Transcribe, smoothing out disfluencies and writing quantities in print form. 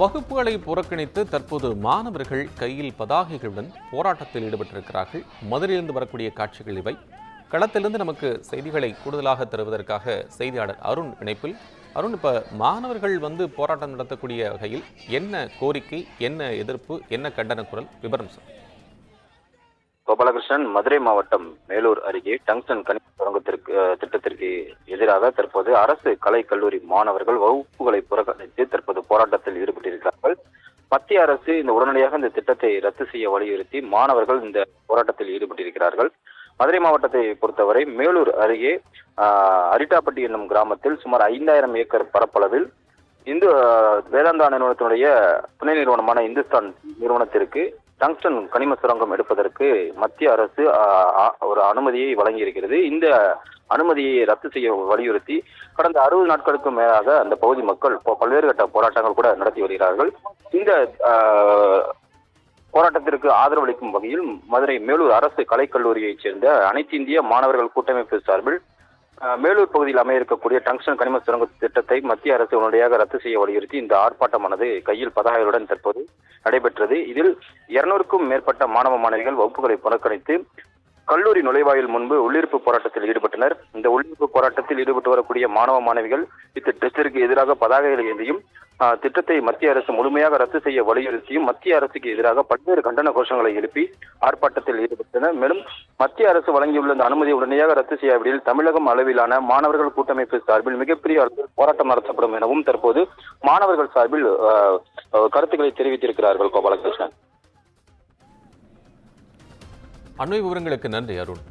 வகுப்புகளை புறக்கணித்து தற்போது மாணவர்கள் கையில் பதாகைகளுடன் போராட்டத்தில் ஈடுபட்டிருக்கிறார்கள். மதுரையிலிருந்து வரக்கூடிய காட்சிகள் இவை. களத்திலிருந்து நமக்கு செய்திகளை கூடுதலாக தருவதற்காக செய்தியாளர் அருண் இணைப்பில். அருண், இப்ப மாணவர்கள் போராட்டம் நடத்தக்கூடிய வகையில் என்ன கோரிக்கை, என்ன எதிர்ப்பு, என்ன கண்டன குரல், விவரம் சார்? கோபாலகிருஷ்ணன், மதுரை மாவட்டம் மேலூர் அருகே டங்ஸ்டன் கனிம சுரங்கத்திற்கு திட்டத்திற்கு எதிராக தற்போது அரசு கலை கல்லூரி மாணவர்கள் வகுப்புகளை புறக்கணித்து தற்போது போராட்டத்தில் ஈடுபட்டிருக்கிறார்கள். மத்திய அரசு உடனடியாக இந்த திட்டத்தை ரத்து செய்ய வலியுறுத்தி மாணவர்கள் இந்த போராட்டத்தில் ஈடுபட்டிருக்கிறார்கள். மதுரை மாவட்டத்தை பொறுத்தவரை மேலூர் அருகே அரிட்டாப்பட்டி என்னும் கிராமத்தில் சுமார் 5000 ஏக்கர் பரப்பளவில் இந்து வேதாந்தா நிறுவனத்தினுடைய துணை நிறுவனமான இந்துஸ்தான் நிறுவனத்திற்கு டங்ஸ்டன் கனிம சுரங்கம் எடுப்பதற்கு மத்திய அரசு ஒரு அனுமதியை வழங்கியிருக்கிறது. இந்த அனுமதியை ரத்து செய்ய வலியுறுத்தி கடந்த 60 நாட்களுக்கு மேலாக அந்த பகுதி மக்கள் பல்வேறு கட்ட போராட்டங்கள் கூட நடத்தி வருகிறார்கள். இந்த போராட்டத்திற்கு ஆதரவளிக்கும் வகையில் மதுரை மேலூர் அரசு கலைக்கல்லூரியைச் சேர்ந்த அனைத்து இந்திய மாணவர்கள் கூட்டமைப்பு சார்பில் மேலூர் பகுதியில் அமைய இருக்கக்கூடிய டங்ஸ்டன் கனிம சுரங்க திட்டத்தை மத்திய அரசு உடனடியாக ரத்து செய்ய வலியுறுத்தி இந்த ஆர்ப்பாட்டமானது கையில் பதாகைகளுடன் தற்போது நடைபெற்றது. இதில் 200க்கும் மேற்பட்ட மாணவ மாணவிகள் வகுப்புகளை புறக்கணித்து கல்லூரி நுழைவாயில் முன்பு உள்ளிருப்பு போராட்டத்தில் ஈடுபட்டனர். இந்த உள்ளிருப்பு போராட்டத்தில் ஈடுபட்டு வரக்கூடிய மாணவ மாணவிகள் இத்திட்டத்திற்கு எதிராக பதாகைகளை ஏந்தியும் திட்டத்தை மத்திய அரசு முழுமையாக ரத்து செய்ய வலியுறுத்தியும் மத்திய அரசுக்கு எதிராக பல்வேறு கண்டன கோஷங்களை எழுப்பி ஆர்ப்பாட்டத்தில் ஈடுபட்டனர். மேலும் மத்திய அரசு வழங்கியுள்ள இந்த அனுமதியை உடனடியாக ரத்து செய்யாவிடில் தமிழகம் அளவிலான மாணவர்கள் கூட்டமைப்பு சார்பில் மிகப்பெரிய அளவில் போராட்டம் நடத்தப்படும் எனவும் தற்போது மாணவர்கள் சார்பில் கருத்துக்களை தெரிவித்திருக்கிறார்கள். கோபாலகிருஷ்ணன், அண்மை விவரங்களுக்கு நன்றி அருண்.